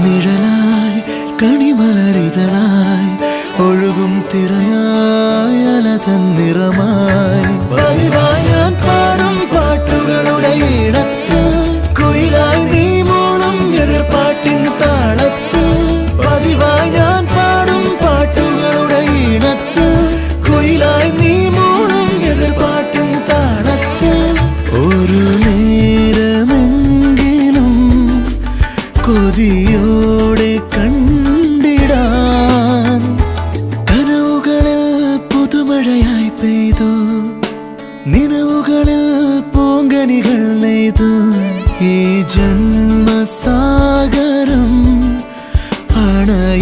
നിഴലായി കണിമലരിതളായി ഒഴുകും തിരയായി അലതൻ നിറമായി പതിവായി ഞാൻ പാടും പാട്ടുകളുടെ ഇടത്ത് കുയിലായി നീ മൂളും എതിർപ്പാട്ടിൻ താളത്ത് പതിവായി ഞാൻ പാടും പാട്ടുകളുടെ ഇടത്ത് കുയിലായി നീ മൂളും എതിർപ്പാട്ടിൻ താളത്ത് ഒരു നേരമെങ്കിലും കൊതിയോടെ കണ്ടിടാൻ കനവുകളിൽ പുതുമഴയായി പെയ്തു നിലവുകളിൽ പൂങ്കനികൾ നെയ്തു ഈ ജന്മസാഗരം അണയ